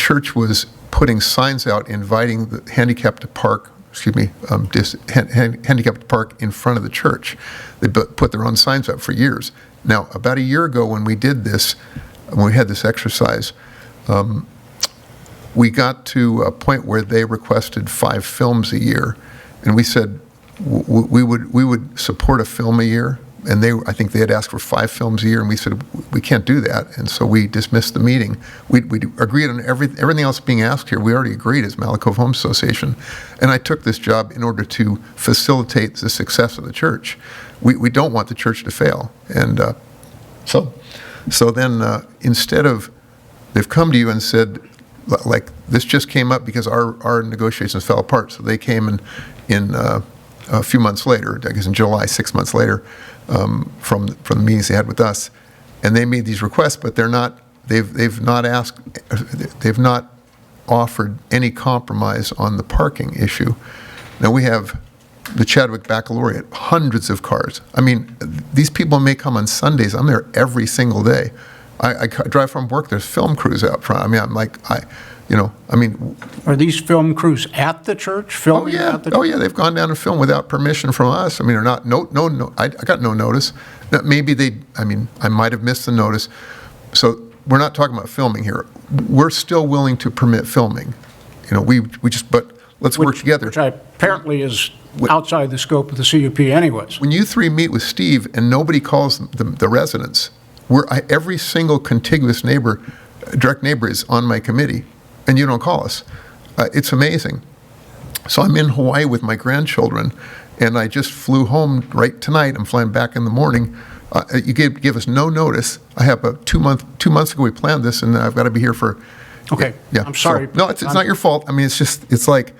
church was putting signs out inviting the handicapped to park, handicapped to park in front of the church. They put their own signs up for years. Now, about a year ago when we did this, when we had this exercise, we got to a point where they requested 5 films a year, and we said we would support a film a year, and I think they had asked for 5 films a year, and we said we can't do that, and so we dismissed the meeting. We agreed on everything else being asked here. We already agreed as Malakoff Home Association, and I took this job in order to facilitate the success of the church. We don't want the church to fail, and so then instead of, they've come to you and said, like, this just came up because our negotiations fell apart. So they came in a few months later, I guess in July, 6 months later, from the meetings they had with us, and they made these requests, but they've not offered any compromise on the parking issue. Now we have the Chadwick Baccalaureate, hundreds of cars. I mean, these people may come on Sundays. I'm there every single day. I drive from work, there's film crews out front. I mean, I'm like, Are these film crews at the church? Filming at the church? Oh yeah, they've gone down and filmed without permission from us. I mean, they're not, no, I got no notice. Now, maybe I might have missed the notice. So we're not talking about filming here. We're still willing to permit filming. But let's work together. Which apparently is outside the scope of the CUP anyways. When you 3 meet with Steve and nobody calls the residents, every single contiguous neighbor, direct neighbor is on my committee, and you don't call us. It's amazing. So I'm in Hawaii with my grandchildren, and I just flew home right tonight. I'm flying back in the morning. You give us no notice. I have 2 months ago we planned this, and I've got to be here for. Okay. Yeah. I'm sorry. So, no, it's not your fault. I mean, it's like,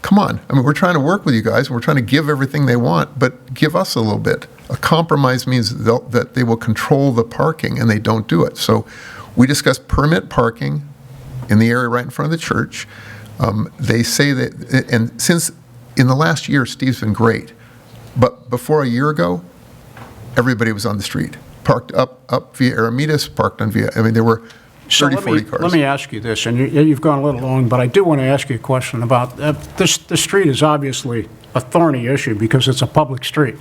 come on. I mean, we're trying to work with you guys, and we're trying to give everything they want, but give us a little bit. A compromise means that they will control the parking, and they don't do it. So we discussed permit parking in the area right in front of the church. They say that, and since in the last year, Steve's been great, but before a year ago, everybody was on the street, parked up via Aramidas, parked on via, I mean, there were 30, 40 cars. Let me ask you this, and you've gone a little long, but I do want to ask you a question about, the street is obviously a thorny issue because it's a public street.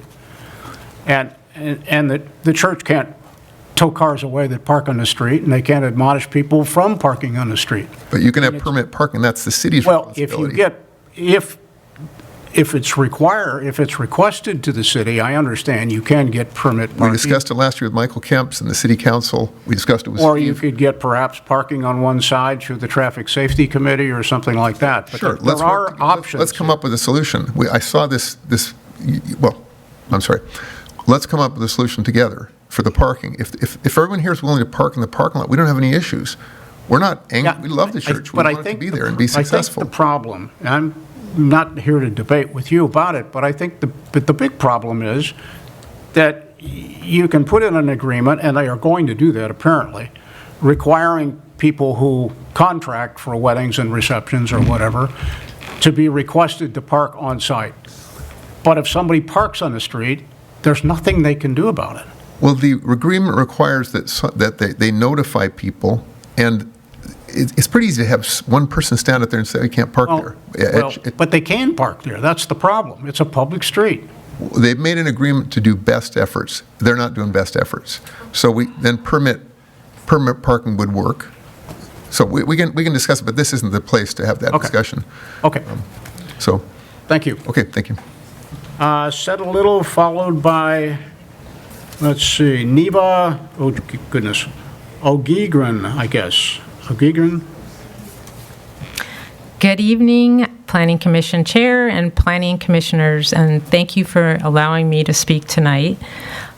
And the church can't tow cars away that park on the street, and they can't admonish people from parking on the street. But you can have permit parking. That's the city's responsibility. If it's requested to the city, I understand you can get permit parking. We discussed it last year with Michael Kemps and the city council. We discussed it with Or Steve. you could get perhaps parking on one side through the traffic safety committee or something like that. But sure. there are options. Let's come up with a solution. I saw this. Well, I'm sorry. Let's come up with a solution together for the parking. If everyone here is willing to park in the parking lot, we don't have any issues. We're not angry. We love the church. We want it to be there and be successful. I think the problem, and I'm not here to debate with you about it, but I think the big problem is that you can put in an agreement, and they are going to do that apparently, requiring people who contract for weddings and receptions or whatever to be requested to park on site. But if somebody parks on the street, there's nothing they can do about it. Well, the agreement requires that they notify people, and it's pretty easy to have one person stand up there and say, you can't park there. But they can park there. That's the problem. It's a public street. They've made an agreement to do best efforts. They're not doing best efforts. So permit parking would work. So we can discuss it, but this isn't the place to have that discussion. Okay. Thank you. Okay, thank you. Said a little, followed by, let's see, Neva, oh goodness, Ogigran, I guess. Ogigran? Good evening, Planning Commission Chair and Planning Commissioners, and thank you for allowing me to speak tonight.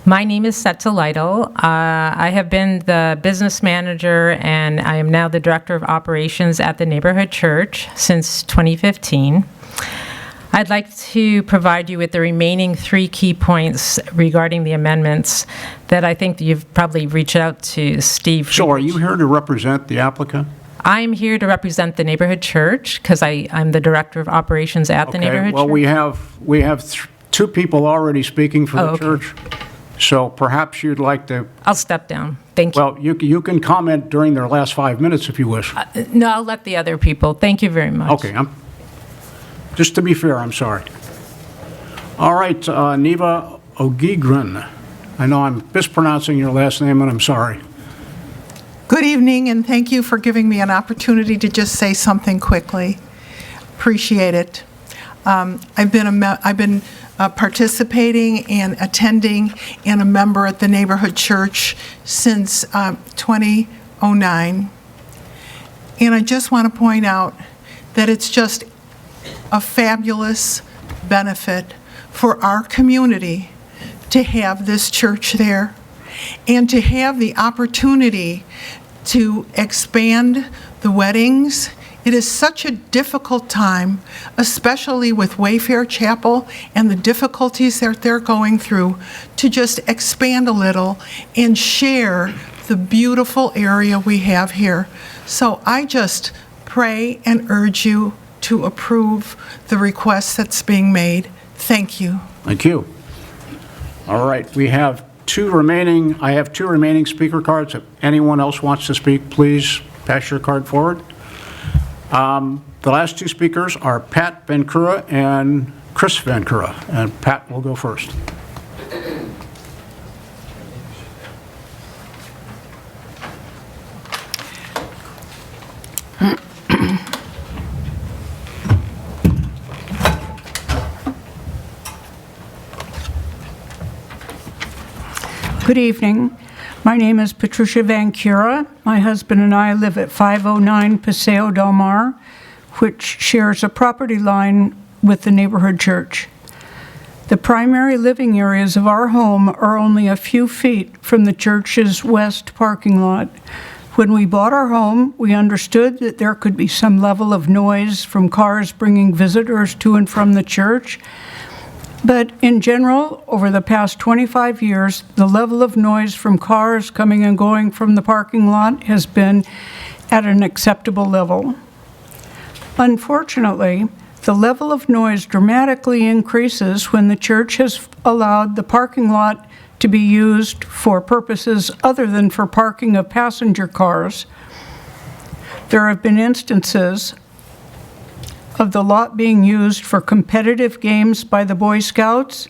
My name is Setsa Lytle. I have been the business manager, and I am now the Director of Operations at the Neighborhood Church since 2015. I'd like to provide you with the remaining 3 key points regarding the amendments that I think you've probably reached out to Steve. So are you here to represent the applicant? I'm here to represent the Neighborhood Church because I'm the Director of Operations at the Neighborhood Church. Well, we have 2 people already speaking for the church. So perhaps you'd like to, I'll step down. Thank you. well, you can comment during their last 5 minutes if you wish. No, I'll let the other people. Thank you very much. Okay, just to be fair, I'm sorry. All right, Neva Ogigren. I know I'm mispronouncing your last name, and I'm sorry. Good evening, and thank you for giving me an opportunity to just say something quickly. Appreciate it. I've been participating and attending and a member at the neighborhood church since 2009. And I just want to point out that it's just a fabulous benefit for our community to have this church there and to have the opportunity to expand the weddings. It is such a difficult time, especially with Wayfair Chapel and the difficulties that they're going through, to just expand a little and share the beautiful area we have here. So I just pray and urge you to approve the request that's being made. Thank you. Thank you. All right, I have two remaining speaker cards. If anyone else wants to speak, please pass your card forward. The last two speakers are Pat Vancura and Chris Vancura, and Pat will go first. Good evening. My name is Patricia Vancura. My husband and I live at 509 Paseo Del Mar, which shares a property line with the neighborhood church. The primary living areas of our home are only a few feet from the church's west parking lot. When we bought our home, we understood that there could be some level of noise from cars bringing visitors to and from the church. But in general, over the past 25 years, the level of noise from cars coming and going from the parking lot has been at an acceptable level. Unfortunately, the level of noise dramatically increases when the church has allowed the parking lot to be used for purposes other than for parking of passenger cars. There have been instances of the lot being used for competitive games by the Boy Scouts,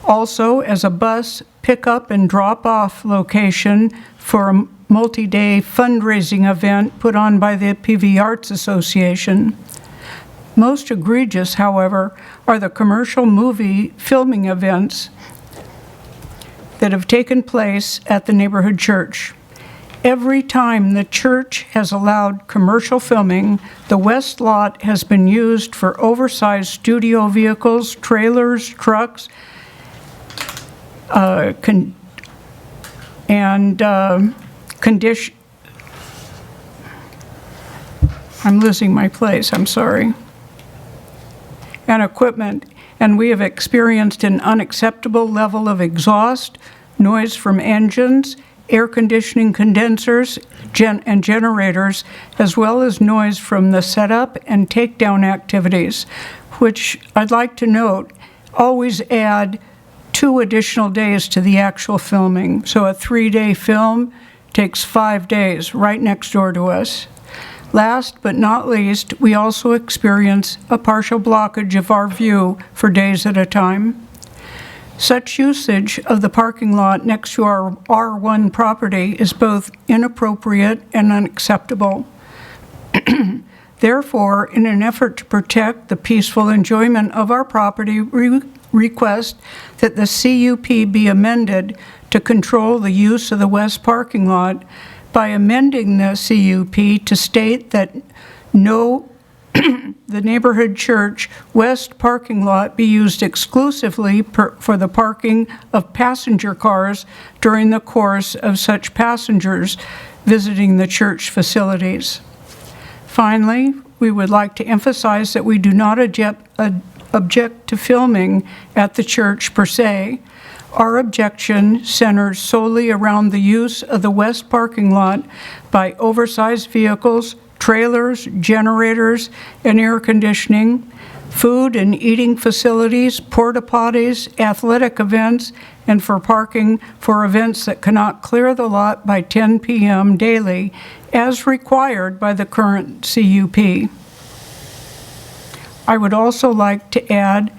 also as a bus pickup and drop-off location for a multi-day fundraising event put on by the PVE Arts Association. Most egregious, however, are the commercial movie filming events that have taken place at the neighborhood church. Every time the church has allowed commercial filming, the west lot has been used for oversized studio vehicles, trailers, trucks, and I'm losing my place, I'm sorry. And equipment, and we have experienced an unacceptable level of exhaust, noise from engines, air conditioning condensers, and generators, as well as noise from the setup and takedown activities, which I'd like to note always add 2 additional days to the actual filming. So a 3-day film takes 5 days right next door to us. Last but not least, we also experience a partial blockage of our view for days at a time. Such usage of the parking lot next to our R1 property is both inappropriate and unacceptable. Therefore, in an effort to protect the peaceful enjoyment of our property, we request that the CUP be amended to control the use of the west parking lot by amending the CUP to state that the neighborhood church west parking lot be used exclusively for the parking of passenger cars during the course of such passengers visiting the church facilities. Finally, we would like to emphasize that we do not object to filming at the church per se. Our objection centers solely around the use of the west parking lot by oversized vehicles, trailers, generators, and air conditioning, food and eating facilities, porta potties, athletic events, and for parking for events that cannot clear the lot by 10 p.m. daily, as required by the current CUP. I would also like to add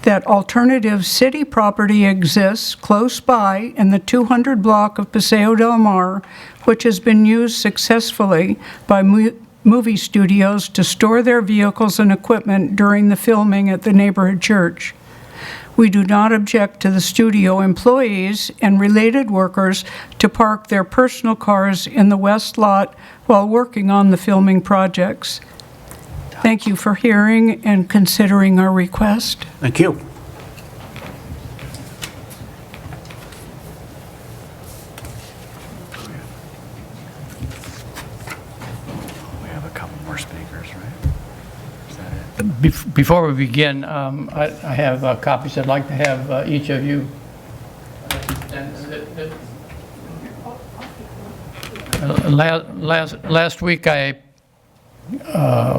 that alternative city property exists close by in the 200 block of Paseo del Mar, which has been used successfully by movie studios to store their vehicles and equipment during the filming at the neighborhood church. We do not object to the studio employees and related workers to park their personal cars in the west lot while working on the filming projects. Thank you for hearing and considering our request. Thank you. We have a couple more speakers, right? Is that it? Before we begin, I have copies I'd like to have each of you. Last week I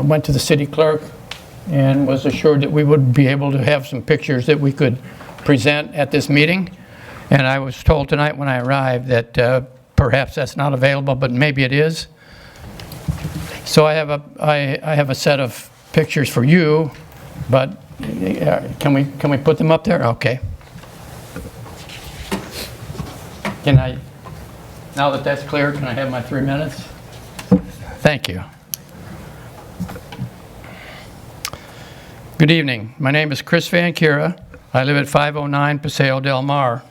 went to the city clerk and was assured that we would be able to have some pictures that we could present at this meeting. And I was told tonight when I arrived that perhaps that's not available, but maybe it is. So I have a set of pictures for you, but can we put them up there? Okay. Can I, now that that's clear, can I have my 3 minutes? Thank you. Good evening. My name is Chris Van Kira. I live at 509 Paseo del Mar.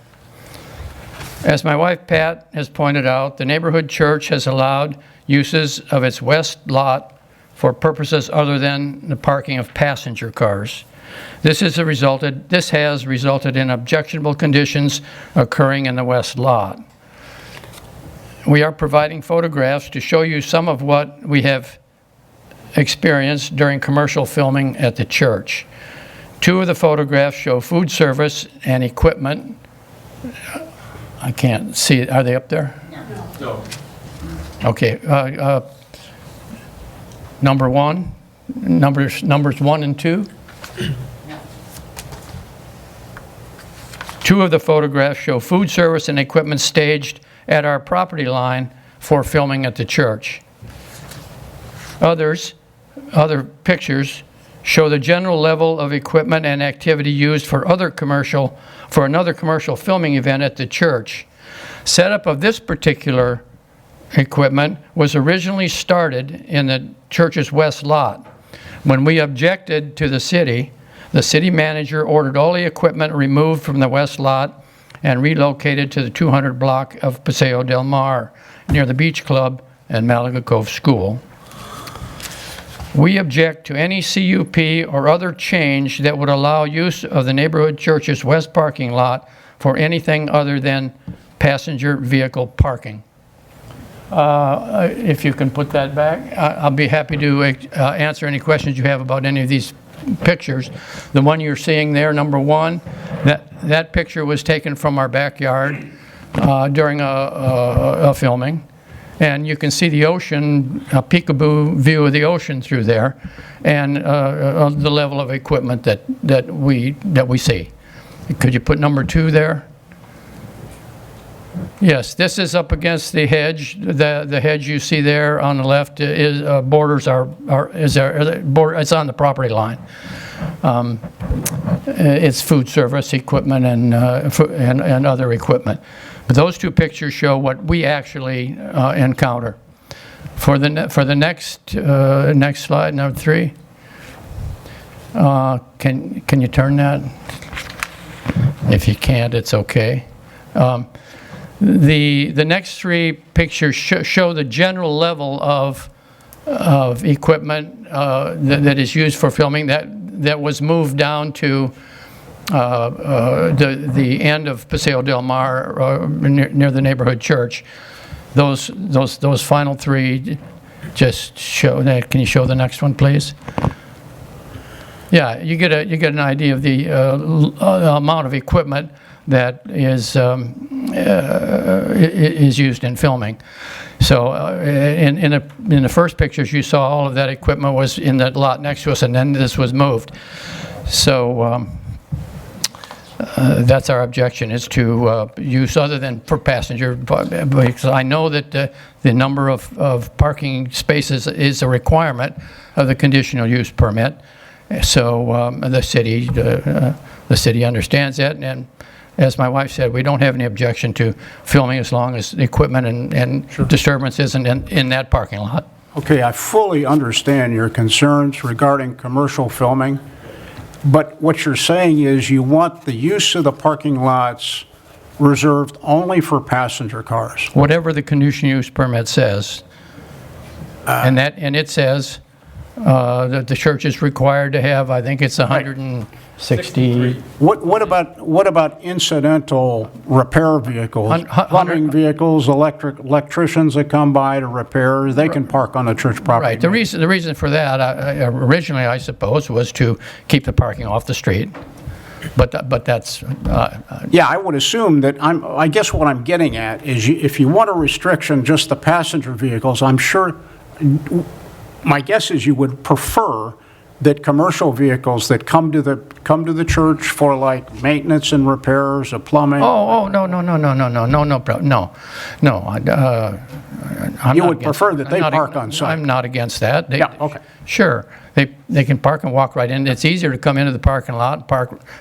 As my wife Pat has pointed out, the neighborhood church has allowed uses of its west lot for purposes other than the parking of passenger cars. This has resulted in objectionable conditions occurring in the west lot. We are providing photographs to show you some of what we have experienced during commercial filming at the church. 2 of the photographs show food service and equipment. I can't see it. Are they up there? No. Okay. Number 1, numbers 1 and 2. 2 of the photographs show food service and equipment staged at our property line for filming at the church. Other pictures show the general level of equipment and activity used for another commercial filming event at the church. Setup of this particular equipment was originally started in the church's west lot. When we objected to the city manager ordered all the equipment removed from the west lot and relocated to the 200 block of Paseo del Mar near the Beach Club and Malaga Cove School. We object to any CUP or other change that would allow use of the neighborhood church's west parking lot for anything other than passenger vehicle parking. If you can put that back, I'll be happy to answer any questions you have about any of these pictures. The one you're seeing there, number 1, that picture was taken from our backyard during a filming. And you can see the ocean, a peekaboo view of the ocean through there, and the level of equipment that we see. Could you put number 2 there? Yes, this is up against the hedge. The hedge you see there on the left is it's on the property line. It's food service equipment and other equipment. But those 2 pictures show what we actually encounter. For the next slide, number 3. Can you turn that? If you can't, it's okay. The next 3 pictures show the general level of equipment that is used for filming that was moved down to the end of Paseo del Mar near the neighborhood church. Those final 3 just show that. Can you show the next one, please? Yeah, you get an idea of the amount of equipment that is used in filming. So in the first pictures, you saw all of that equipment was in that lot next to us, and then this was moved. So that's our objection, is to use other than for passenger, because I know that the number of parking spaces is a requirement of the conditional use permit. So the city understands that, and as my wife said, we don't have any objection to filming as long as the equipment and disturbance isn't in that parking lot. Okay, I fully understand your concerns regarding commercial filming, but what you're saying is you want the use of the parking lots reserved only for passenger cars. Whatever the conditional use permit says, and it says that the church is required to have, I think it's 160. What about incidental repair vehicles? Plumbing vehicles, electricians that come by to repair, they can park on the church property. Right. The reason for that, originally, I suppose, was to keep the parking off the street. But that's... Yeah, I would assume that, I guess what I'm getting at is if you want a restriction just the passenger vehicles, I'm sure, my guess is you would prefer that commercial vehicles that come to the church for like maintenance and repairs of plumbing. No. You would prefer that they park on site? I'm not against that. Yeah, okay. Sure, they can park and walk right in. It's easier to come into the parking lot.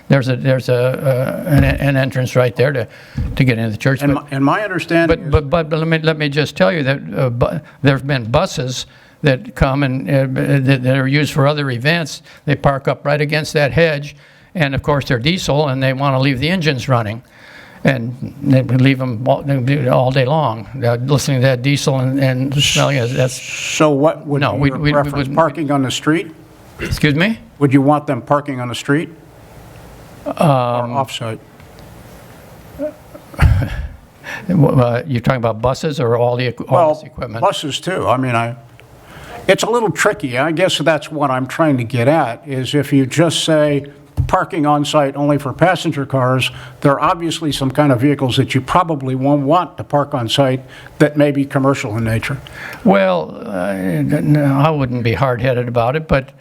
There's an entrance right there to get into the church. And my understanding. But let me just tell you that there've been buses that come and that are used for other events. They park up right against that hedge, and of course they're diesel, and they want to leave the engines running, and they leave them all day long, listening to that diesel and smelling it. That's So what would No, be your we preference? wouldn't- Parking on the street? excuse me. Would you want them parking on the street? Or off-site? You're talking about buses or all this equipment? Buses too. I mean, it's a little tricky. I guess that's what I'm trying to get at, is if you just say parking on site only for passenger cars, there are obviously some kind of vehicles that you probably won't want to park on site that may be commercial in nature. Well, no, I wouldn't be hard-headed about it, but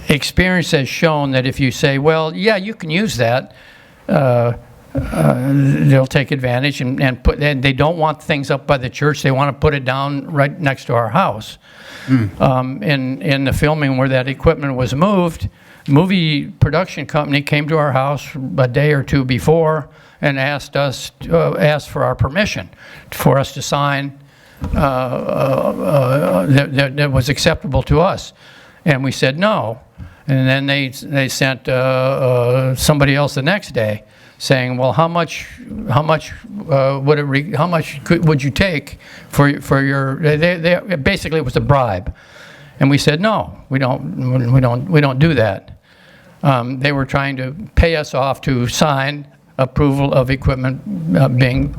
experience has shown that if you say, well, yeah, you can use that, they'll take advantage and they don't want things up by the church. They want to put it down right next to our house. In the filming where that equipment was moved, movie production company came to our house a day or two before and asked for our permission for us to sign that was acceptable to us, and we said no. And then they sent somebody else the next day, saying, "Well, how much would you take for your?" Basically, it was a bribe, and we said, "No, we don't do that." They were trying to pay us off to sign approval of equipment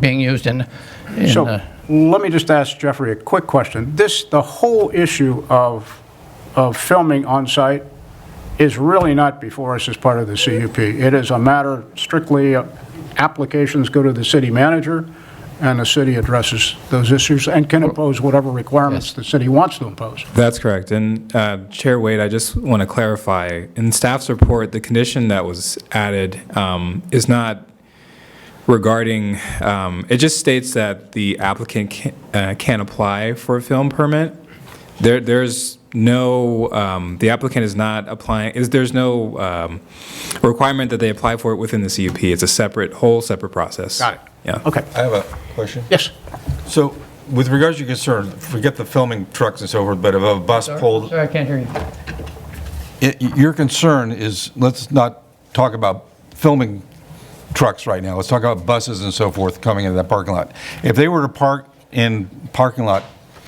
being used in. So let me just ask Jeffrey a quick question. The whole issue of filming on site is really not before us as part of the CUP. It is a matter strictly, applications go to the city manager, and the city addresses those issues and can impose whatever requirements the city wants to impose. That's correct. And Chair Wade, I just want to clarify, in staff's report, the condition that was added is not regarding, it just states that the applicant can apply for a film permit. There's no, the applicant is not applying, there's no requirement that they apply for it within the CUP. It's a whole separate process. Got it. Yeah. Okay. I have a question. Yes. So, with regards to your concern, forget the filming trucks and so forth, but if a bus pulled, Sorry, I can't hear you. your concern is, let's not talk about filming trucks right now. Let's talk about buses and so forth coming into that parking lot. If they were to park in parking lot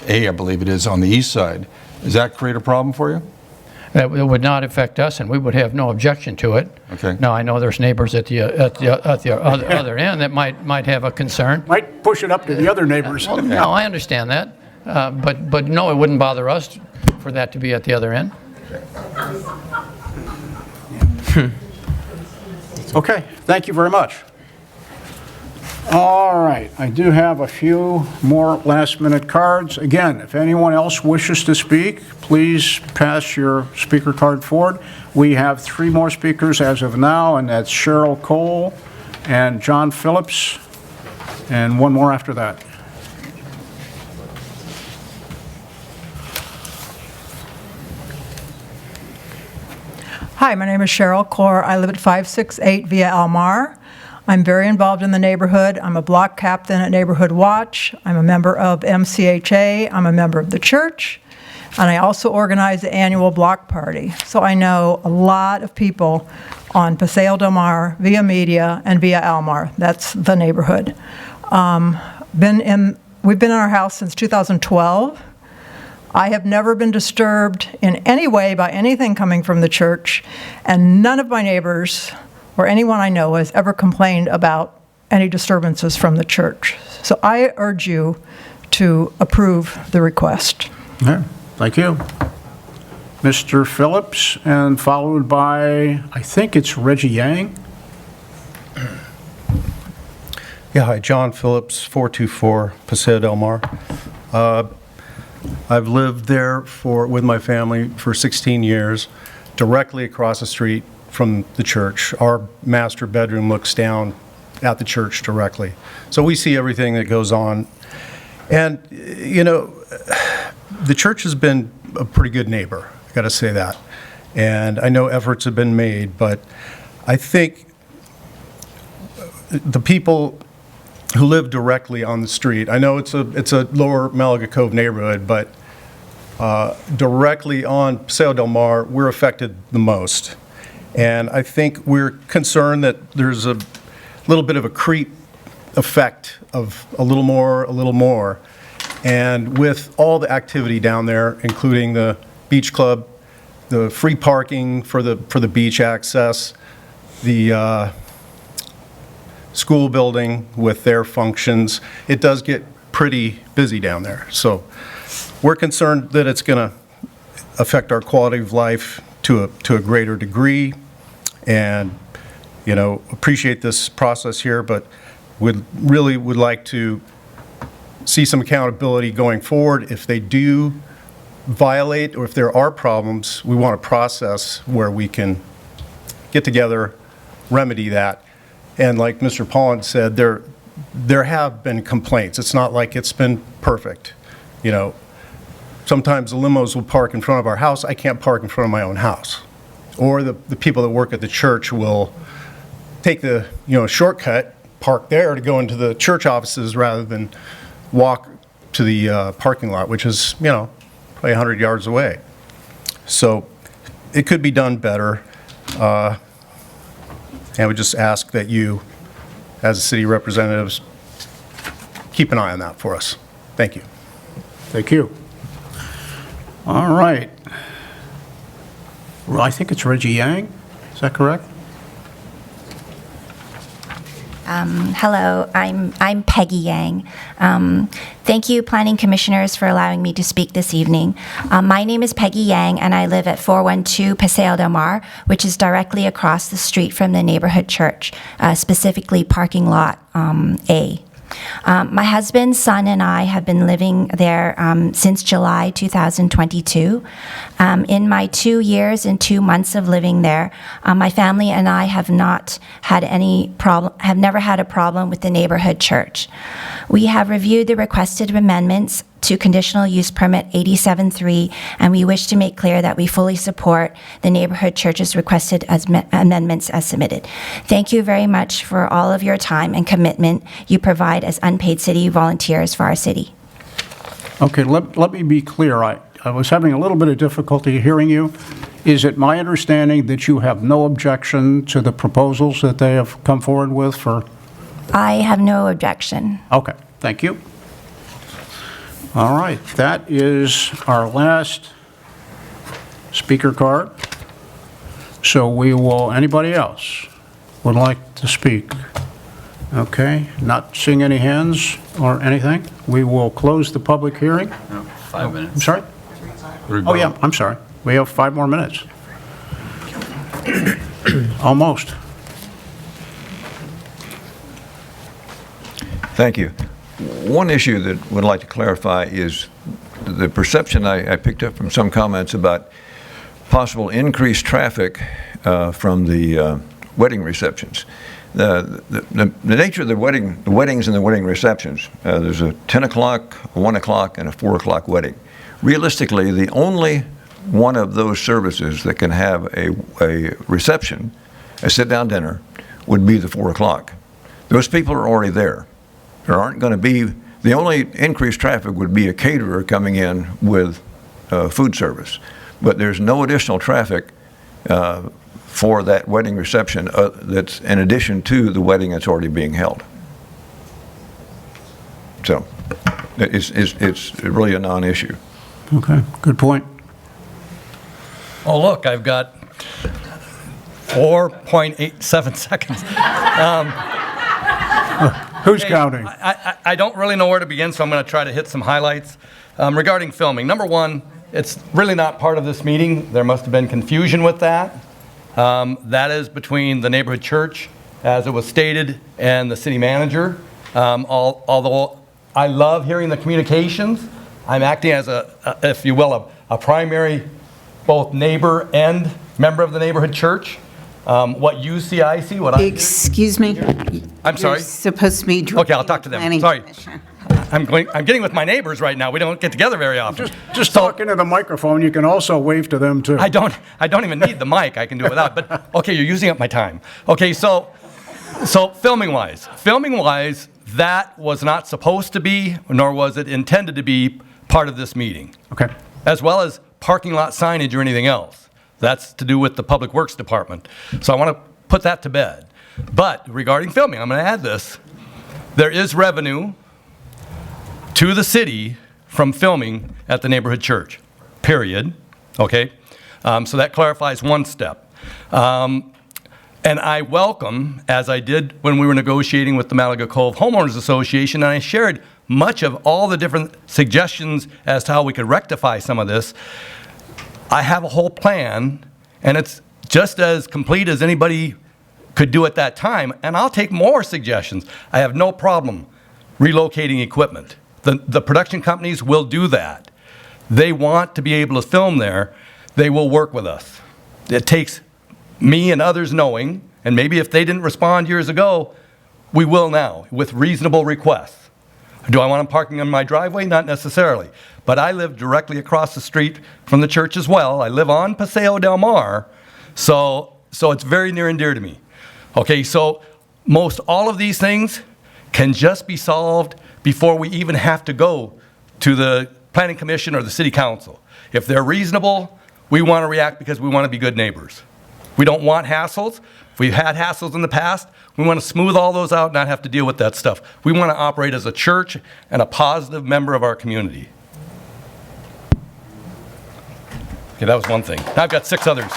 A, I believe it is, on the east side, does that create a problem for you? It would not affect us, and we would have no objection to it. Okay. Now, I know there's neighbors at the other end that might have a concern. Might push it up to the other neighbors. No, I understand that, but no, it wouldn't bother us for that to be at the other end. Okay, thank you very much. All right, I do have a few more last-minute cards. Again, if anyone else wishes to speak, please pass your speaker card forward. We have 3 more speakers as of now, and that's Cheryl Cole and John Phillips, and 1 more after that. Hi, my name is Cheryl Core. I live at 568 Via Almar. I'm very involved in the neighborhood. I'm a block captain at Neighborhood Watch. I'm a member of MCHA. I'm a member of the church. And I also organize the annual block party. So I know a lot of people on Paseo Del Mar, Via Media, and Via Almar. That's the neighborhood. We've been in our house since 2012. I have never been disturbed in any way by anything coming from the church, and none of my neighbors or anyone I know has ever complained about any disturbances from the church. So I urge you to approve the request. Yeah, thank you. Mr. Phillips, and followed by, I think it's Reggie Yang. Yeah, hi, John Phillips, 424 Paseo Del Mar. I've lived there with my family for 16 years, directly across the street from the church. Our master bedroom looks down at the church directly. So we see everything that goes on. And, you know, the church has been a pretty good neighbor, I got to say that. And I know efforts have been made, but I think the people who live directly on the street, I know it's a lower Malaga Cove neighborhood, but directly on Paseo Del Mar, we're affected the most. And I think we're concerned that there's a little bit of a creep effect of a little more. And with all the activity down there, including the beach club, the free parking for the beach access, the school building with their functions, it does get pretty busy down there. So we're concerned that it's going to affect our quality of life to a greater degree, and, you know, appreciate this process here, but would like to see some accountability going forward. If they do violate, or if there are problems, we want a process where we can get together, remedy that. And like Mr. Pollan said, there have been complaints. It's not like it's been perfect. You know, sometimes the limos will park in front of our house. I can't park in front of my own house. Or the people that work at the church will take the, you know, shortcut, park there to go into the church offices rather than walk to the parking lot, which is, you know, probably 100 yards away. So it could be done better. I would just ask that you, as city representatives, keep an eye on that for us. Thank you. Thank you. All right. Well, I think it's Reggie Yang. Is that correct? Hello, I'm Peggy Yang. Thank you, Planning Commissioners, for allowing me to speak this evening. My name is Peggy Yang, and I live at 412 Paseo Del Mar, which is directly across the street from the neighborhood church, specifically parking lot A. My husband, son, and I have been living there since July 2022. In my 2 years and 2 months of living there, my family and I have not had have never had a problem with the neighborhood church. We have reviewed the requested amendments to Conditional Use Permit 87-3, and we wish to make clear that we fully support the neighborhood church's requested amendments as submitted. Thank you very much for all of your time and commitment you provide as unpaid city volunteers for our city. Okay, let me be clear. I was having a little bit of difficulty hearing you. Is it my understanding that you have no objection to the proposals that they have come forward with for? I have no objection. Okay, thank you. All right, that is our last speaker card. So we will, anybody else would like to speak? Okay, not seeing any hands or anything. We will close the public hearing. No, 5 minutes. I'm sorry? Oh, yeah, I'm sorry. We have 5 more minutes. Almost. Thank you. One issue that I would like to clarify is the perception I picked up from some comments about possible increased traffic from the wedding receptions. The nature of the weddings and the wedding receptions, there's a 10 o'clock, a 1 o'clock, and a 4 o'clock wedding. Realistically, the only one of those services that can have a reception, a sit-down dinner, would be the 4 o'clock. Those people are already there. There aren't going to be, the only increased traffic would be a caterer coming in with food service. But there's no additional traffic for that wedding reception that's in addition to the wedding that's already being held. So it's really a non-issue. Okay, good point. Oh, look, I've got 4.87 seconds. Who's counting? I don't really know where to begin, so I'm going to try to hit some highlights. Regarding filming, number one, it's really not part of this meeting. There must have been confusion with that. That is between the neighborhood church, as it was stated, and the city manager. Although I love hearing the communications, I'm acting as if you will, a primary both neighbor and member of the neighborhood church. What you see, I see. What I Excuse me. I'm sorry. You're supposed to be. Okay, I'll talk to them. Sorry. I'm getting with my neighbors right now. We don't get together very often. Just talk into the microphone. You can also wave to them too. I don't even need the mic. I can do it without. But okay, you're using up my time. Okay, so filming wise, that was not supposed to be, nor was it intended to be part of this meeting. Okay. As well as parking lot signage or anything else. That's to do with the Public Works Department. So I want to put that to bed. But regarding filming, I'm going to add this. There is revenue to the city from filming at the neighborhood church, period. Okay? So that clarifies one step. And I welcome, as I did when we were negotiating with the Malaga Cove Homeowners Association, and I shared much of all the different suggestions as to how we could rectify some of this. I have a whole plan, and it's just as complete as anybody could do at that time, and I'll take more suggestions. I have no problem relocating equipment. The production companies will do that. They want to be able to film there. They will work with us. It takes me and others knowing, and maybe if they didn't respond years ago, we will now, with reasonable requests. Do I want them parking on my driveway? Not necessarily. But I live directly across the street from the church as well. I live on Paseo del Mar, so it's very near and dear to me. Okay, so most all of these things can just be solved before we even have to go to the Planning Commission or the City Council. If they're reasonable, we want to react because we want to be good neighbors. We don't want hassles. If we've had hassles in the past, we want to smooth all those out and not have to deal with that stuff. We want to operate as a church and a positive member of our community. Okay, that was one thing. Now I've got 6 others.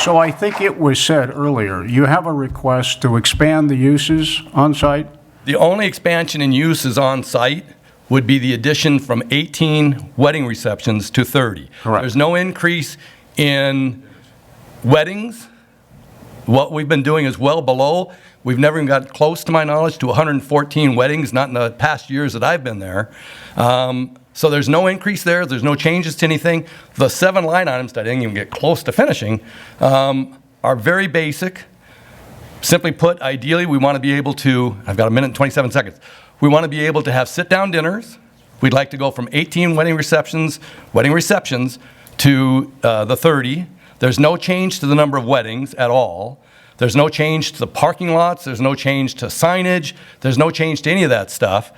So I think it was said earlier, you have a request to expand the uses on site? The only expansion in uses on site would be the addition from 18 wedding receptions to 30. Correct. There's no increase in weddings. What we've been doing is well below. We've never even got close, to my knowledge, to 114 weddings, not in the past years that I've been there. So there's no increase there. There's no changes to anything. The 7 line items that I didn't even get close to finishing are very basic. Simply put, ideally, we want to be able to, I've got 1 minute and 27 seconds. We want to be able to have sit-down dinners. We'd like to go from 18 wedding receptions to the 30. There's no change to the number of weddings at all. There's no change to the parking lots. There's no change to signage. There's no change to any of that stuff.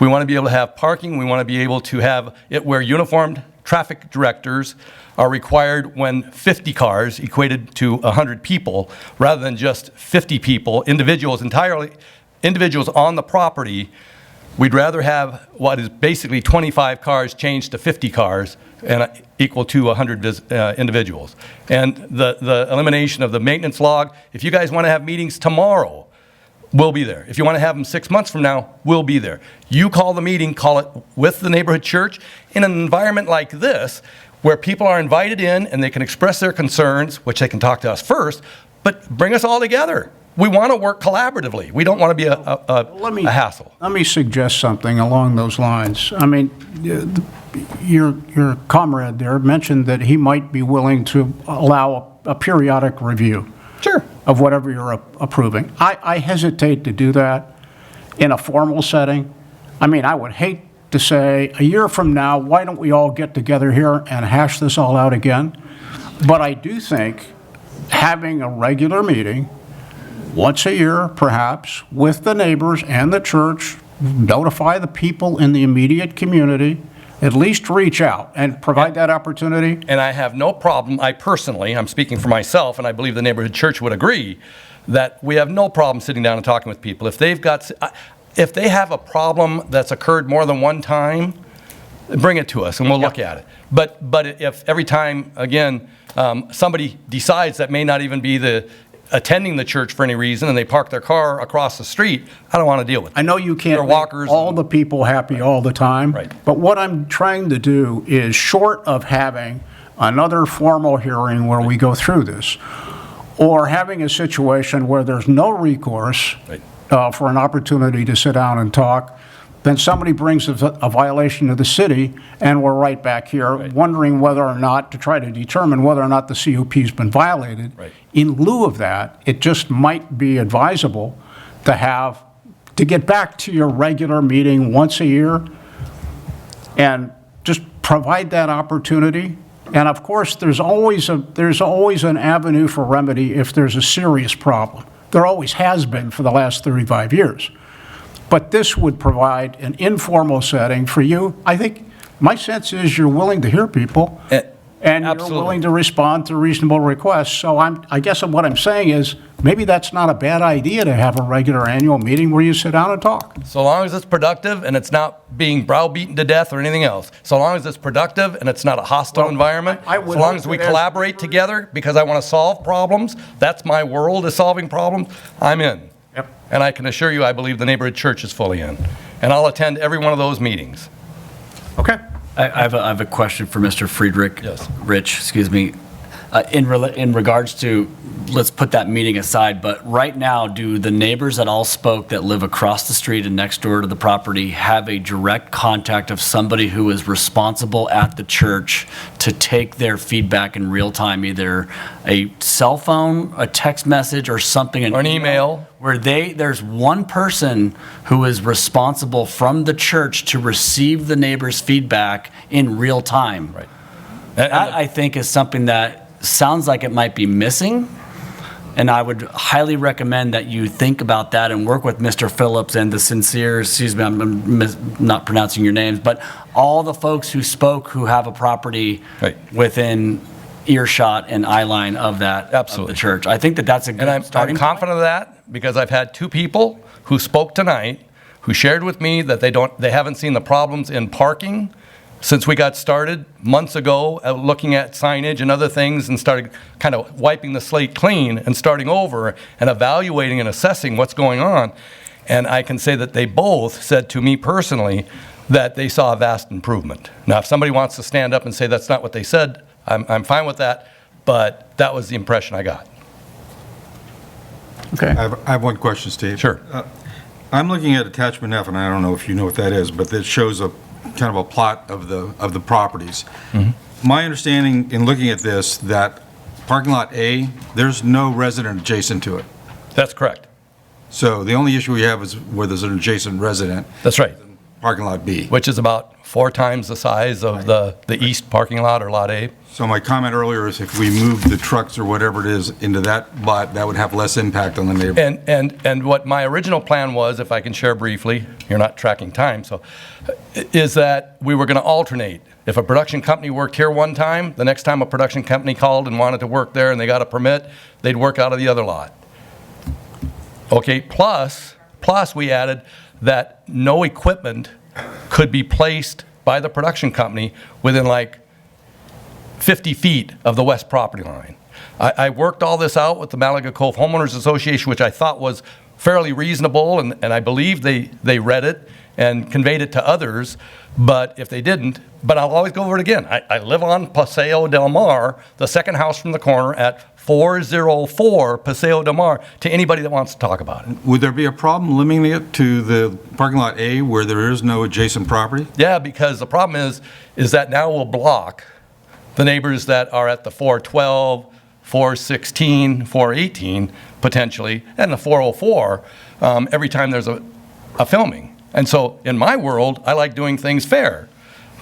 We want to be able to have parking. We want to be able to have it where uniformed traffic directors are required when 50 cars equated to 100 people, rather than just 50 people, individuals on the property. We'd rather have what is basically 25 cars changed to 50 cars and equal to 100 individuals. And the elimination of the maintenance log. If you guys want to have meetings tomorrow, we'll be there. If you want to have them 6 months from now, we'll be there. You call the meeting, call it with the neighborhood church in an environment like this where people are invited in and they can express their concerns, which they can talk to us first, but bring us all together. we want to work collaboratively. We don't want to be a hassle. Let me suggest something along those lines. I mean, your comrade there mentioned that he might be willing to allow a periodic review. Sure. Of whatever you're approving. I hesitate to do that in a formal setting. I mean, I would hate to say, a year from now, why don't we all get together here and hash this all out again? But I do think having a regular meeting, once a year perhaps, with the neighbors and the church, notify the people in the immediate community, at least reach out and provide that opportunity. And I have no problem, I'm speaking for myself, and I believe the neighborhood church would agree, that we have no problem sitting down and talking with people. If they have a problem that's occurred more than one time, bring it to us and we'll look at it. But if every time, again, somebody decides that may not even be attending the church for any reason and they park their car across the street, I don't want to deal with it. I know you can't They're walkers make all the people happy all the time. Right. But what I'm trying to do is, short of having another formal hearing where we go through this, or having a situation where there's no recourse for an opportunity to sit down and talk, then somebody brings a violation to the city, and we're right back here wondering whether or not, to try to determine whether or not the CUP's been violated. Right. In lieu of that, it just might be advisable to get back to your regular meeting once a year and just provide that opportunity. And of course, there's always an avenue for remedy if there's a serious problem. There always has been for the last 35 years. But this would provide an informal setting for you. I think my sense is you're willing to hear people, and you're willing to respond to reasonable requests. So I guess what I'm saying is, maybe that's not a bad idea to have a regular annual meeting where you sit down and talk. So long as it's productive and it's not being browbeaten to death or anything else. So long as it's productive and it's not a hostile environment. So long as we collaborate together, because I want to solve problems. That's my world, is solving problems. I'm in. Yep. And I can assure you, I believe the neighborhood church is fully in. And I'll attend every one of those meetings. Okay. I have a question for Mr. Friedrich. Yes. Rich, excuse me. In regards to, let's put that meeting aside, but right now, do the neighbors that all spoke that live across the street and next door to the property have a direct contact of somebody who is responsible at the church to take their feedback in real time, either a cell phone, a text message, or something, Or an email. where there's one person who is responsible from the church to receive the neighbor's feedback in real time? Right. That, I think, is something that sounds like it might be missing, and I would highly recommend that you think about that and work with Mr. Phillips and the sincere, excuse me, I'm not pronouncing your names, but all the folks who spoke who have a property within earshot and eye line of that, of the church. I think that's a good I'm confident of that, because I've had two people who spoke tonight who shared with me that they haven't seen the problems in parking since we got started months ago, looking at signage and other things, and started kind of wiping the slate clean and starting over and evaluating and assessing what's going on. And I can say that they both said to me personally that they saw a vast improvement. Now, if somebody wants to stand up and say that's not what they said, I'm fine with that, but that was the impression I got. Okay. I have one question, Steve. Sure. I'm looking at attachment F, and I don't know if you know what that is, but it shows a kind of a plot of the properties. Mm-hmm. My understanding in looking at this, that parking lot A, there's no resident adjacent to it. That's correct. So the only issue we have is where there's an adjacent resident. That's right. Parking lot B. Which is about 4 times the size of the east parking lot, or lot A. So my comment earlier is if we move the trucks or whatever it is into that lot, that would have less impact on the neighborhood. And what my original plan was, if I can share briefly, you're not tracking time, so, is that we were going to alternate. If a production company worked here one time, the next time a production company called and wanted to work there and they got a permit, they'd work out of the other lot. Okay, plus we added that no equipment could be placed by the production company within like 50 feet of the west property line. I worked all this out with the Malaga Cove Homeowners Association, which I thought was fairly reasonable, and I believe they read it and conveyed it to others, but if they didn't, but I'll always go over it again. I live on Paseo Del Mar, the second house from the corner at 404 Paseo Del Mar, to anybody that wants to talk about it. Would there be a problem limiting it to the parking lot A where there is no adjacent property? Yeah, because the problem is that now we'll block the neighbors that are at the 412, 416, 418, potentially, and the 404 every time there's a filming. And so in my world, I like doing things fair.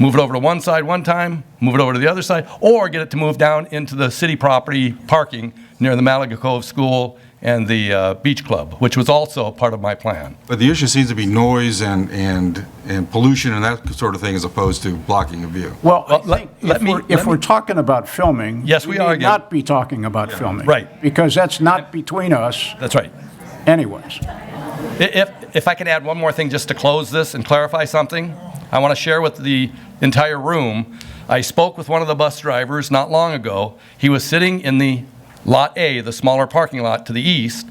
Move it over to one side one time, move it over to the other side, or get it to move down into the city property parking near the Malaga Cove School and the Beach Club, which was also part of my plan. But the issue seems to be noise and pollution and that sort of thing as opposed to blocking a view. Well, I think if we're talking about filming. Yes, we are need again. not be talking about filming. Right. Because that's not between us That's right. anyways. If I can add one more thing just to close this and clarify something, I want to share with the entire room. I spoke with one of the bus drivers not long ago. He was sitting in the Lot A, the smaller parking lot to the east,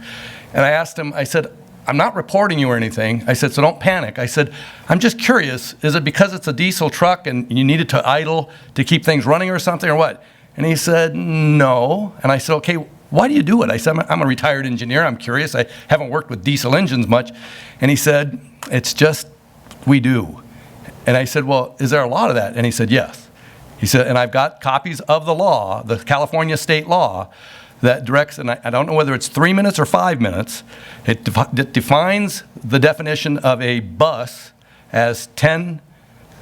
and I asked him, I said, I'm not reporting you or anything. I said, so don't panic. I said, I'm just curious, is it because it's a diesel truck and you needed to idle to keep things running or something or what? And he said, no. And I said, okay, why do you do it? I said, I'm a retired engineer. I'm curious. I haven't worked with diesel engines much. And he said, it's just, we do. And I said, well, is there a lot of that? And he said, yes. He said, and I've got copies of the law, the California state law, that directs, and I don't know whether it's 3 minutes or 5 minutes, it defines the definition of a bus as a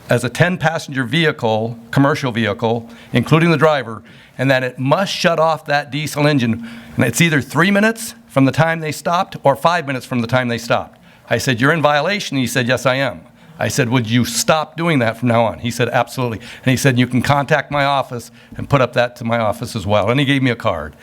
10-passenger vehicle, commercial vehicle, including the driver, and that it must shut off that diesel engine. And it's either 3 minutes from the time they stopped or 5 minutes from the time they stopped. I said, you're in violation. He said, yes, I am. I said, would you stop doing that from now on? He said, absolutely. And he said, you can contact my office and put up that to my office as well. And he gave me a card.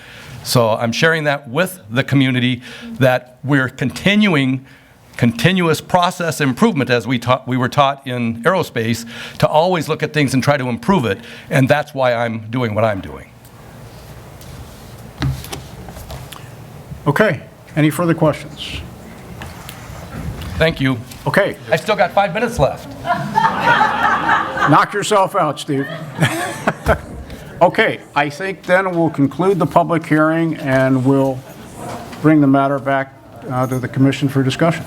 So I'm sharing that with the community, that we're continuous process improvement, as we were taught in aerospace, to always look at things and try to improve it. And that's why I'm doing what I'm doing. Okay, any further questions? Thank you. Okay. I still got 5 minutes left. Knock yourself out, Steve. Okay, I think then we'll conclude the public hearing and we'll bring the matter back to the commission for discussion.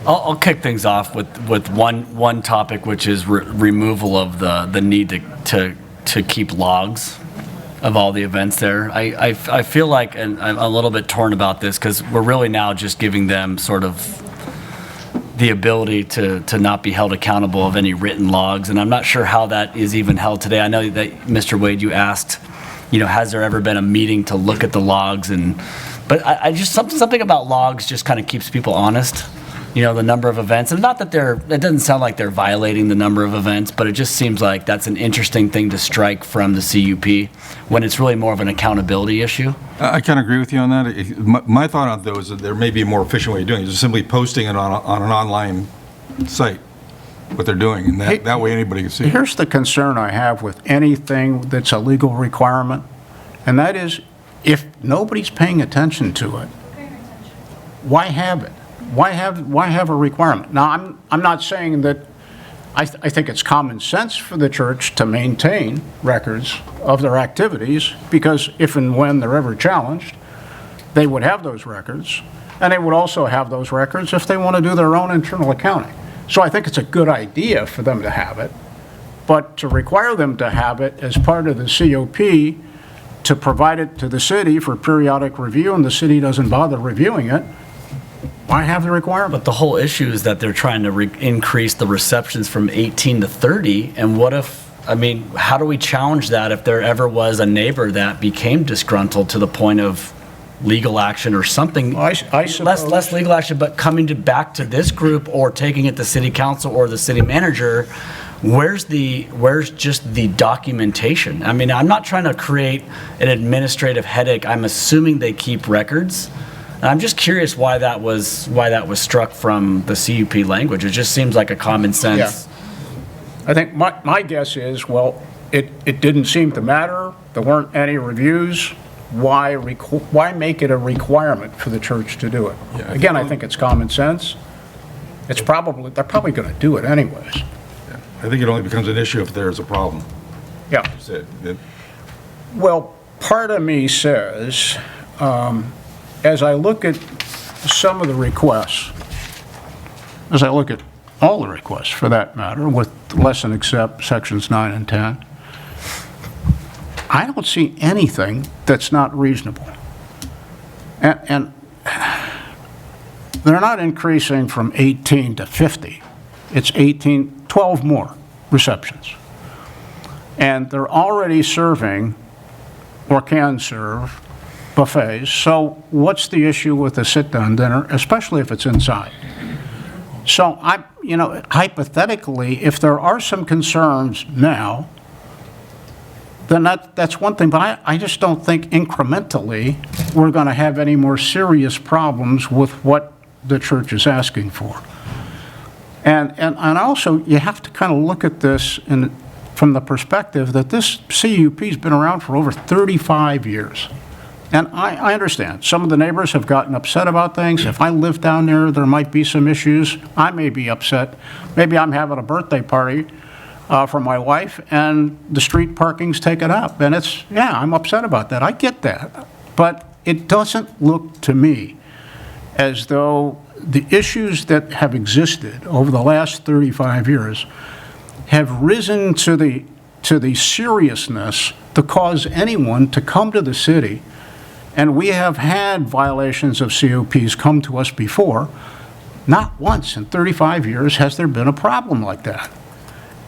I'll kick things off with one topic, which is removal of the need to keep logs of all the events there. I feel like, and I'm a little bit torn about this, because we're really now just giving them sort of the ability to not be held accountable of any written logs, and I'm not sure how that is even held today. I know that, Mr. Wade, you asked, has there ever been a meeting to look at the logs? But I just, something about logs just kind of keeps people honest. The number of events, and not that it doesn't sound like they're violating the number of events, but it just seems like that's an interesting thing to strike from the CUP when it's really more of an accountability issue. I kind of agree with you on that. My thought on those is that there may be a more efficient way of doing it, just simply posting it on an online site, what they're doing, and that way anybody can see it. Here's the concern I have with anything that's a legal requirement, and that is, if nobody's paying attention to it, why have it? Why have a requirement? Now, I'm not saying that I think it's common sense for the church to maintain records of their activities, because if and when they're ever challenged, they would have those records, and they would also have those records if they want to do their own internal accounting. So I think it's a good idea for them to have it, but to require them to have it as part of the COP, to provide it to the city for periodic review, and the city doesn't bother reviewing it, why have the requirement? But the whole issue is that they're trying to increase the receptions from 18 to 30, and what if, how do we challenge that if there ever was a neighbor that became disgruntled to the point of legal action or something? I suppose. Less legal action, but coming back to this group or taking it to city council or the city manager. Where's just the documentation? I'm not trying to create an administrative headache. I'm assuming they keep records. And I'm just curious why that was struck from the CUP language. It just seems like a common sense. Yeah. I think my guess is, well, it didn't seem to matter. There weren't any reviews. why make it a requirement for the church to do it? Again, I think it's common sense. They're probably going to do it anyways. I think it only becomes an issue if there's a problem. Yeah. That's it. Well, part of me says, as I look at some of the requests, as I look at all the requests for that matter, with less than except sections 9 and 10, I don't see anything that's not reasonable. And they're not increasing from 18 to 50. It's 12 more receptions. And they're already serving or can serve buffets. So what's the issue with a sit-down dinner, especially if it's inside? So hypothetically, if there are some concerns now, then that's one thing, but I just don't think incrementally we're going to have any more serious problems with what the church is asking for. And also, you have to kind of look at this from the perspective that this CUP's been around for over 35 years. And I understand, some of the neighbors have gotten upset about things. If I live down there might be some issues. I may be upset. Maybe I'm having a birthday party for my wife, and the street parking's taken up. And I'm upset about that. I get that. But it doesn't look to me as though the issues that have existed over the last 35 years have risen to the seriousness to cause anyone to come to the city. And we have had violations of CUPs come to us before. Not once in 35 years has there been a problem like that.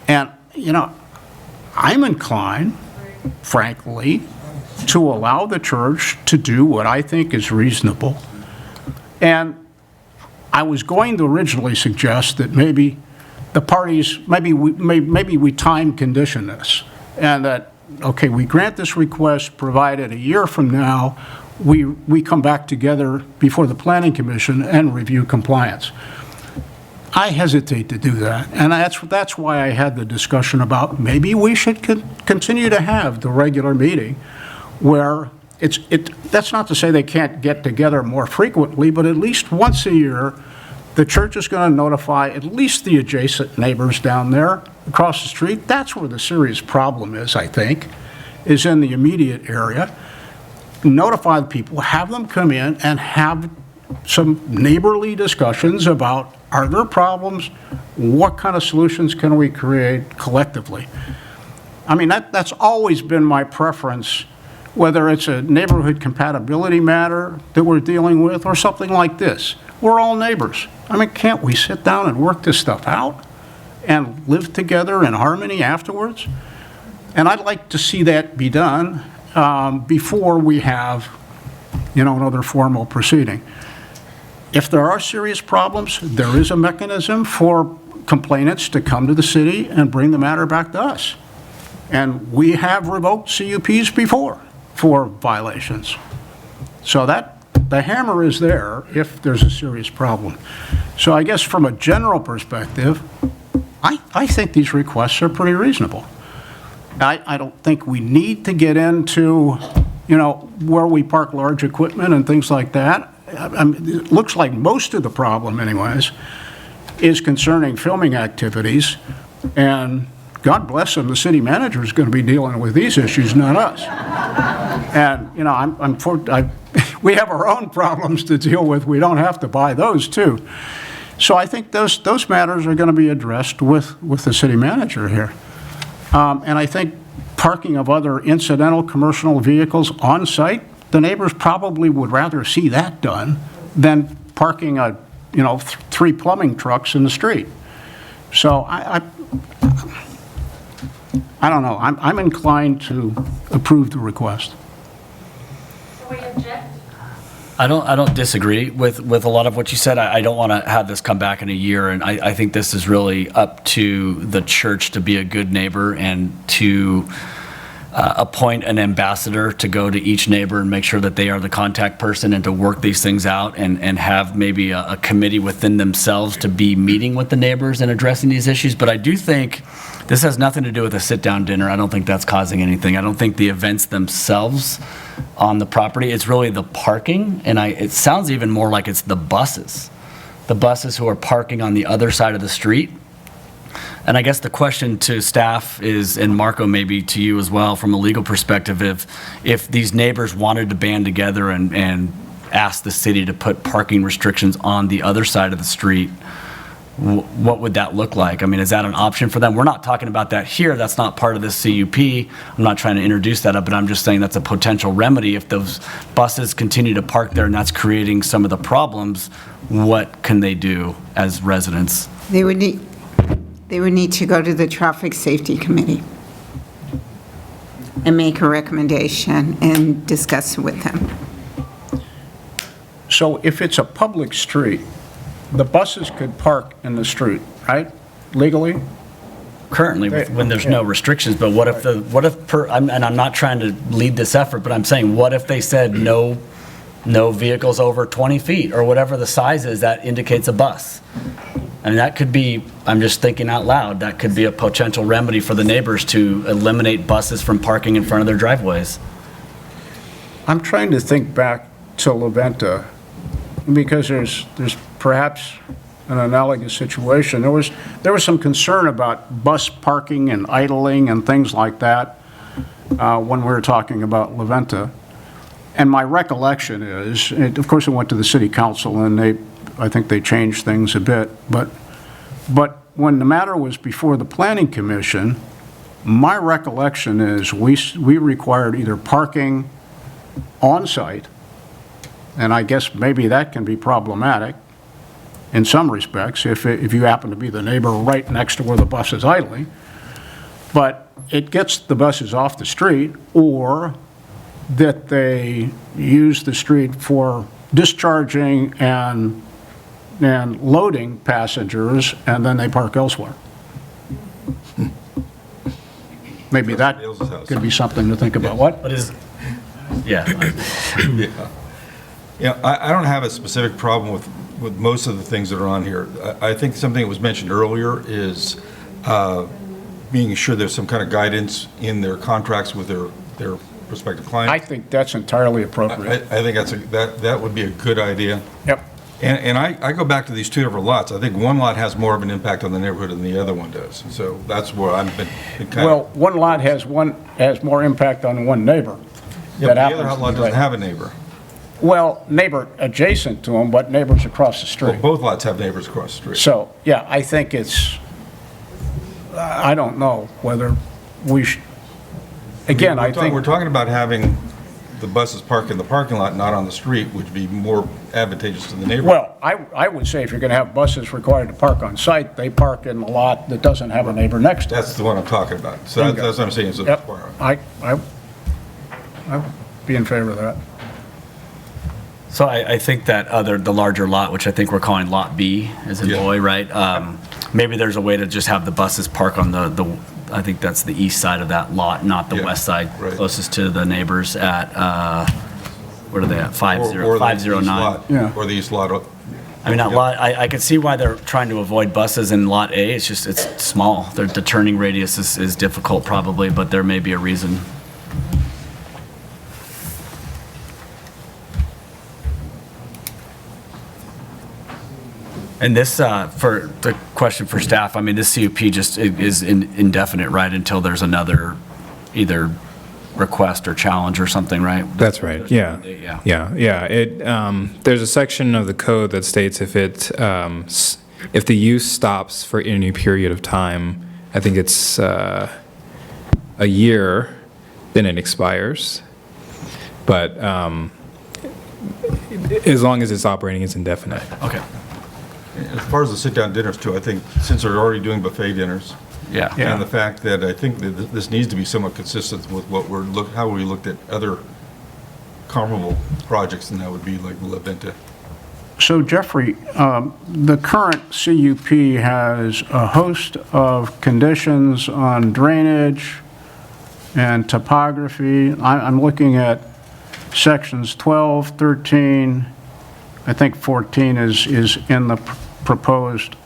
And, I'm inclined, frankly, to allow the church to do what I think is reasonable. And I was going to originally suggest that maybe the parties, maybe we time condition this, and that, okay, we grant this request provided a year from now, we come back together before the Planning Commission and review compliance. I hesitate to do that, and that's why I had the discussion about maybe we should continue to have the regular meeting where that's not to say they can't get together more frequently, but at least once a year, the church is going to notify at least the adjacent neighbors down there across the street. That's where the serious problem is, I think, is in the immediate area. Notify the people, have them come in and have some neighborly discussions about, are there problems? What kind of solutions can we create collectively? I mean, that's always been my preference, whether it's a neighborhood compatibility matter that we're dealing with or something like this. We're all neighbors. I mean, can't we sit down and work this stuff out and live together in harmony afterwards? And I'd like to see that be done before we have, another formal proceeding. If there are serious problems, there is a mechanism for complainants to come to the city and bring the matter back to us. And we have revoked CUPs before for violations. So the hammer is there if there's a serious problem. So I guess from a general perspective, I think these requests are pretty reasonable. I don't think we need to get into, where we park large equipment and things like that. I mean, it looks like most of the problem anyways is concerning filming activities, and God bless them, the city manager is going to be dealing with these issues, not us. And, we have our own problems to deal with. We don't have to buy those too. So I think those matters are going to be addressed with the city manager here. And I think parking of other incidental commercial vehicles on site, the neighbors probably would rather see that done than parking 3 plumbing trucks in the street. So I don't know. I'm inclined to approve the request. I don't disagree with a lot of what you said. I don't want to have this come back in a year, and I think this is really up to the church to be a good neighbor and to appoint an ambassador to go to each neighbor and make sure that they are the contact person and to work these things out and have maybe a committee within themselves to be meeting with the neighbors and addressing these issues. But I do think this has nothing to do with a sit-down dinner. I don't think that's causing anything. I don't think the events themselves on the property. It's really the parking, and it sounds even more like it's the buses. The buses who are parking on the other side of the street. And I guess the question to staff is, and Marco, maybe to you as well, from a legal perspective, if these neighbors wanted to band together and ask the city to put parking restrictions on the other side of the street, what would that look like? I mean, is that an option for them? We're not talking about that here. That's not part of this CUP. I'm not trying to introduce that up, but I'm just saying that's a potential remedy. If those buses continue to park there and that's creating some of the problems, what can they do as residents? They would need to go to the Traffic Safety Committee and make a recommendation and discuss it with them. So if it's a public street, the buses could park in the street, right? Legally? Currently, when there's no restrictions, but what if and I'm not trying to lead this effort, but I'm saying, what if they said no vehicles over 20 feet or whatever the size is that indicates a bus? I mean, that could be, I'm just thinking out loud, that could be a potential remedy for the neighbors to eliminate buses from parking in front of their driveways. I'm trying to think back to La Venta, because there's perhaps an analogous situation. There was some concern about bus parking and idling and things like that when we were talking about La Venta. And my recollection is, of course, it went to the city council, and I think they changed things a bit. But when the matter was before the planning commission, my recollection is we required either parking on site, and I guess maybe that can be problematic in some respects if you happen to be the neighbor right next to where the bus is idling, but it gets the buses off the street, or that they use the street for discharging and loading passengers, and then they park elsewhere. Maybe that could be something to think about. What is? Yeah. Yeah, I don't have a specific problem with most of the things that are on here. I think something that was mentioned earlier is being sure there's some kind of guidance in their contracts with their prospective clients. I think that's entirely appropriate. I think that would be a good idea. Yep. And I go back to these two different lots. I think one lot has more of an impact on the neighborhood than the other one does. So that's where I've been kind Well, one lot has more impact on one neighbor. Yeah, but the other lot doesn't have a neighbor. Well, neighbor adjacent to them, but neighbors across the street. Well, both lots have neighbors across the street. So, yeah, I think I don't know whether we should, again, I think. We're talking about having the buses park in the parking lot, not on the street, which would be more advantageous to the neighborhood. Well, I would say if you're going to have buses required to park on site, they park in a lot that doesn't have a neighbor next to it. That's the one I'm talking about. So that's what I'm saying is a Yep. requirement. I'd be in favor of that. So I think that the larger lot, which I think we're calling Lot B, as in boy, right? Maybe there's a way to just have the buses park on I think that's the east side of that lot, not the west side, closest to the neighbors at, what are they at, 509? Yeah. Or the east lot. I mean, that lot, I could see why they're trying to avoid buses in Lot A. It's just, it's small. The turning radius is difficult probably, but there may be a reason. And this, for the question for staff, I mean, this CUP just is indefinite, right, until there's another either request or challenge or something, right? That's right, yeah. Yeah. There's a section of the code that states if the use stops for any period of time, I think it's a year, then it expires. But as long as it's operating, it's indefinite. Okay. As far as the sit-down dinners too, I think since they're already doing buffet dinners, and the fact that I think that this needs to be somewhat consistent with what how we looked at other comparable projects, and that would be like La Venta. So Jeffrey, the current CUP has a host of conditions on drainage and topography. I'm looking at sections 12, 13, I think 14 is in the proposed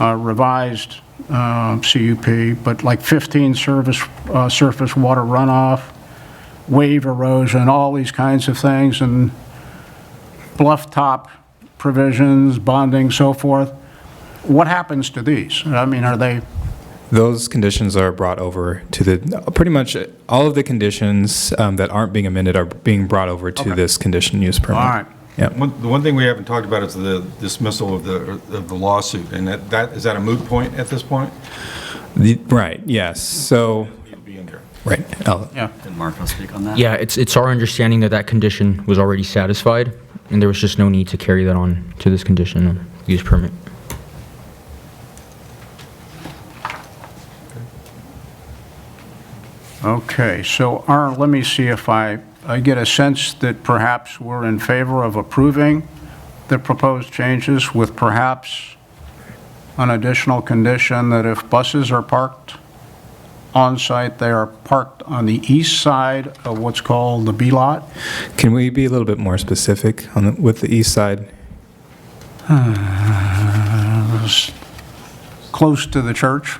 revised CUP, but like 15 surface water runoff, wave erosion, all these kinds of things, and bluff top provisions, bonding, so forth. What happens to these? I mean, are they, Those conditions are brought over to the, pretty much all of the conditions that aren't being amended are being brought over to this condition use permit. all right. Yeah. The one thing we haven't talked about is the dismissal of the lawsuit, and is that a moot point at this point? Right, yes. So, right. Yeah. Did Mark want to speak on that? Yeah, it's our understanding that that condition was already satisfied, and there was just no need to carry that on to this condition of use permit. Okay, so Aaron, let me see if I get a sense that perhaps we're in favor of approving the proposed changes with perhaps an additional condition that if buses are parked on-site, they are parked on the east side of what's called the B lot. Can we be a little bit more specific on with the east side? Close to the church.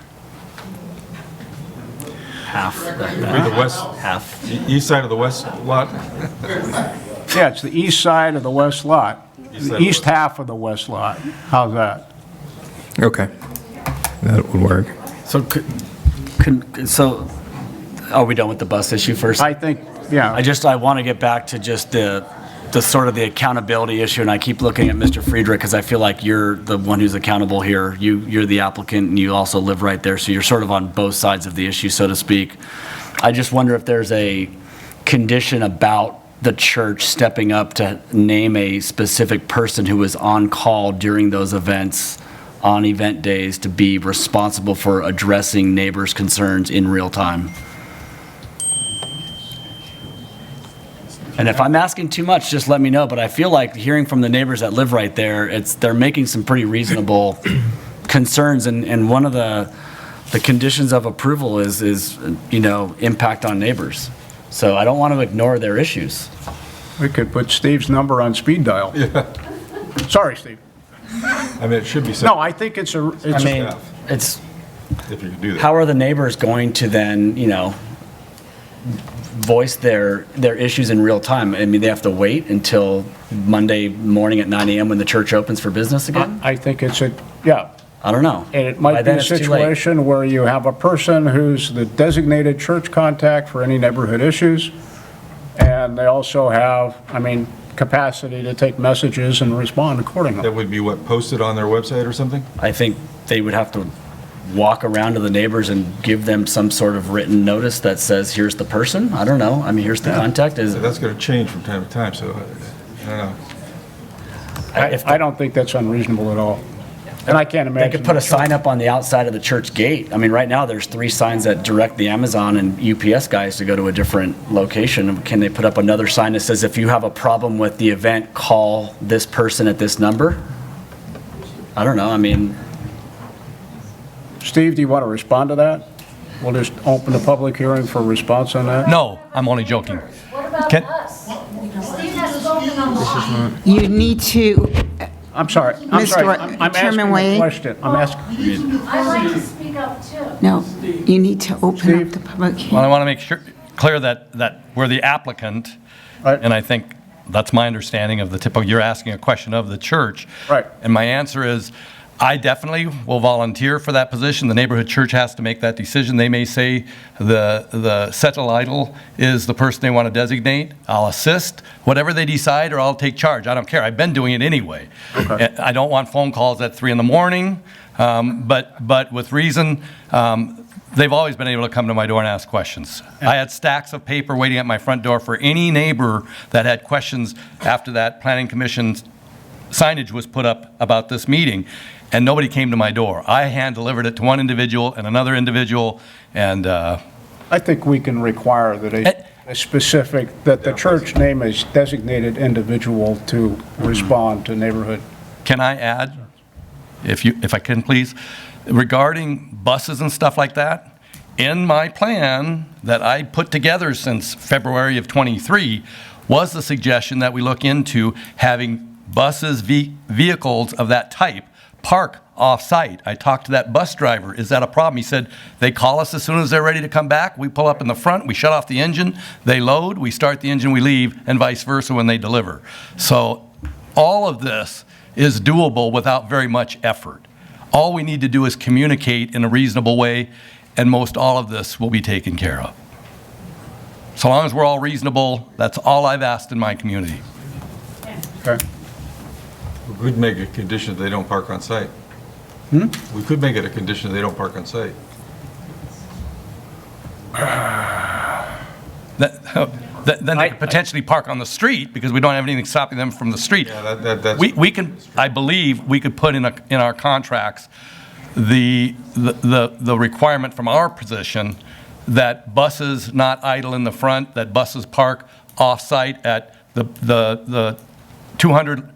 Half. The west, Half. east side of the west lot? Yeah, it's the east side of the west lot, East side the of the east half of the west lot. How's that? Okay. That would work. So, so, are we done with the bus issue first? I think, yeah. I want to get back to just the sort of the accountability issue, and I keep looking at Mr. Friedrich because I feel like you're the one who's accountable here. You're the applicant, and you also live right there, so you're sort of on both sides of the issue, so to speak. I just wonder if there's a condition about the church stepping up to name a specific person who was on call during those events on event days to be responsible for addressing neighbors' concerns in real time. And if I'm asking too much, just let me know, but I feel like hearing from the neighbors that live right there, they're making some pretty reasonable concerns, and one of the conditions of approval is, you know, impact on neighbors. So I don't want to ignore their issues. We could put Steve's number on speed dial. Yeah. Sorry, Steve. I mean, it should be. No, I think it's a, I mean, it's, if you could do that. how are the neighbors going to then, you know, voice their issues in real time? I mean, they have to wait until Monday morning at 9 a.m. when the church opens for business again? I think it's yeah. I don't know. And it By might be then a it's too late. situation where you have a person who's the designated church contact for any neighborhood issues, and they also have, I mean, capacity to take messages and respond accordingly. That would be what, posted on their website or something? I think they would have to walk around to the neighbors and give them some sort of written notice that says, here's the person? I don't know. I mean, here's the contact. So that's going to change from time to time, so I don't know. I don't think that's unreasonable at all. And I can't imagine. They could put a sign up on the outside of the church gate. I mean, right now, there's 3 signs that direct the Amazon and UPS guys to go to a different location. Can they put up another sign that says, if you have a problem with the event, call this person at this number? I don't know. I mean, Steve, do you want to respond to that? We'll just open the public hearing for a response on that. No, I'm only joking. What about Can- us? Steve has spoken on. You need to, I'm sorry. I'm asking Chairman a Wade? question. I'm asking. I'd like to speak up too. no, you need to open up the public Well, hearing. I want to make sure, clear that we're the applicant, Right. and I think that's my understanding of the typical, you're asking a question of the church. Right. And my answer is, I definitely will volunteer for that position. The neighborhood church has to make that decision. They may say the satellite is the person they want to designate. I'll assist, whatever they decide, or I'll take charge. I don't care. I've been doing it anyway. Okay. I don't want phone calls at 3 in the morning, but with reason. They've always been able to come to my door and ask questions. I had stacks of paper waiting at my front door for any neighbor that had questions after that planning commission signage was put up about this meeting, and nobody came to my door. I hand-delivered it to one individual and another individual, and I think we can require that a specific, that the church name a designated individual to respond to neighborhood. can I add, if I can please, regarding buses and stuff like that, in my plan that I put together since February of '23 was the suggestion that we look into having buses, vehicles of that type park off-site. I talked to that bus driver. Is that a problem? He said, they call us as soon as they're ready to come back. We pull up in the front, we shut off the engine, they load, we start the engine, we leave, and vice versa when they deliver. So all of this is doable without very much effort. All we need to do is communicate in a reasonable way, and most all of this will be taken care of. So long as we're all reasonable, that's all I've asked in my community. Okay. We could make a condition that they don't park on site. We could make it a condition they don't park on site. Then they could potentially park on the street because we don't have anything stopping them from the street. Yeah, that's. We can, I believe, we could put in our contracts the requirement from our position that buses not idle in the front, that buses park off-site at the 200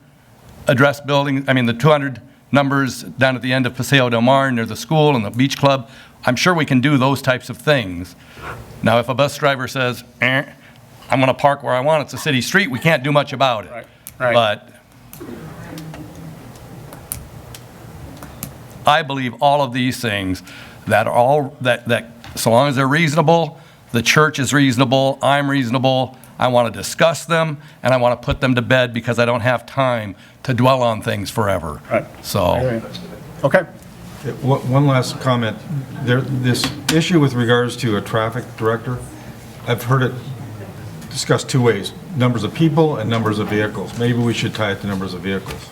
address building, the 200 numbers down at the end of Paseo Del Mar near the school and the beach club. I'm sure we can do those types of things. Now, if a bus driver says, I'm going to park where I want, it's a city street, we can't do much about it. Right. But I believe all of these things that are all, that so long as they're reasonable, the church is reasonable, I'm reasonable, I want to discuss them, and I want to put them to bed because I don't have time to dwell on things forever. Right. So. Okay. One last comment. This issue with regards to a traffic director, I've heard it discussed two ways, numbers of people and numbers of vehicles. Maybe we should tie it to numbers of vehicles.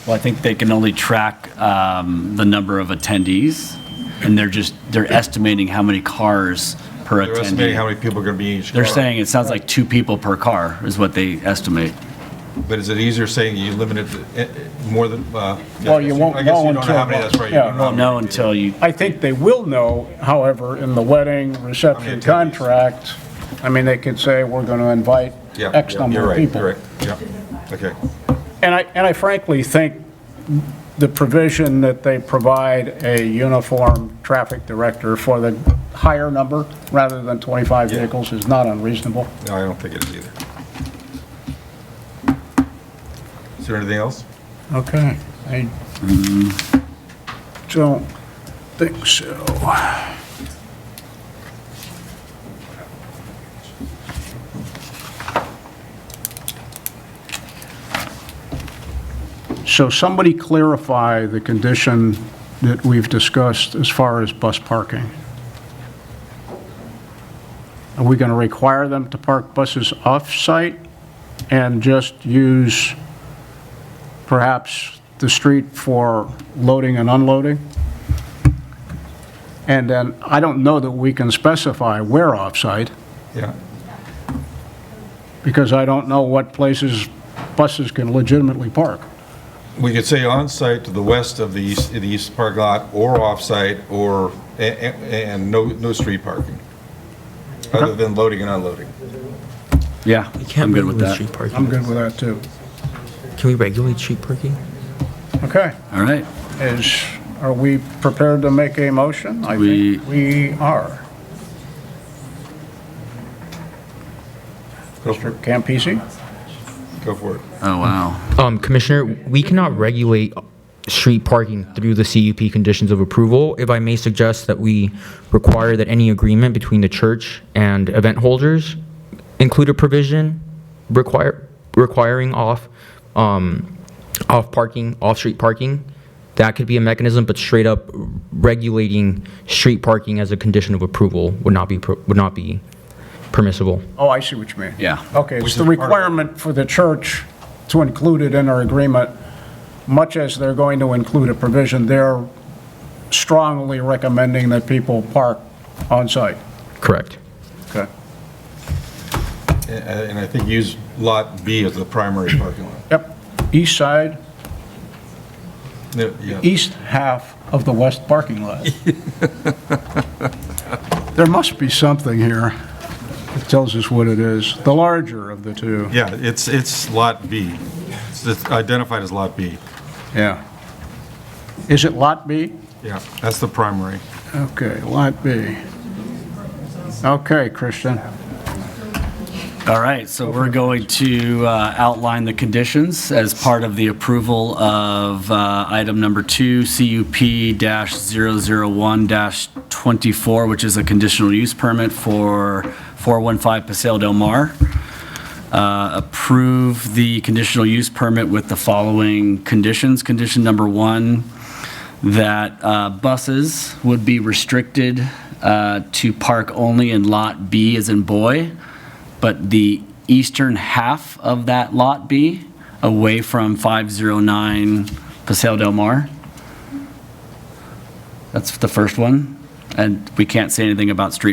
Well, I think they can only track the number of attendees, and they're estimating how many cars per They're attendee. estimating how many people are going to be in each car. They're saying it sounds like 2 people per car is what they estimate. But is it easier saying you limit it to more than, Well, you won't I guess know you don't know until. how many, that's right. You Yeah. don't know how Won't many. know until you. I think they will know, however, in the wedding reception attendees? contract, they could say, we're going to invite Yeah, X yeah, number you're of right, people. you're right. Yeah, okay. And I frankly think the provision that they provide a uniform traffic director for the higher number rather than 25 vehicles is not unreasonable. No, I don't think it is either. Is there anything else? Okay. I don't think so. So somebody clarify the condition that we've discussed as far as bus parking. Are we going to require them to park buses off-site and just use perhaps the street for loading and unloading? And then, I don't know that we can specify where off-site, Yeah. because I don't know what places buses can legitimately park. We could say on-site to the west of the east parking lot, or off-site, or, and no street parking, other than loading and unloading. Yeah, You can't I'm good with regulate that. street parking. I'm good with that, too. Can we regulate street parking? Okay. All right. Are we prepared to make a motion? I think we are. Mr. Campisi? Go for it. Oh, wow. Commissioner, we cannot regulate street parking through the CUP conditions of approval. If I may suggest that we require that any agreement between the church and event holders include a provision requiring off-street parking. That could be a mechanism, but straight up regulating street parking as a condition of approval would not be permissible. Oh, I see what you mean. Yeah. Okay, it's the requirement for the church to include it in our agreement, much as they're going to include a provision, they're strongly recommending that people park on-site. Correct. Okay. And I think use Lot B as the primary parking lot. Yep, east side, Yeah. east half of the west parking lot. There must be something here that tells us what it is, the larger of the two. Yeah, it's Lot B. It's identified as Lot B. Yeah. Is it Lot B? Yeah, that's the primary. Okay, Lot B. Okay, Christian. All right, so we're going to outline the conditions as part of the approval of item number 2, CUP-001-24, which is a conditional use permit for 415 Paseo Del Mar. Approve the conditional use permit with the following conditions. Condition number 1, that buses would be restricted to park only in Lot B as in boy, but the eastern half of that Lot B away from 509 Paseo Del Mar. That's the first one. And we can't say anything about street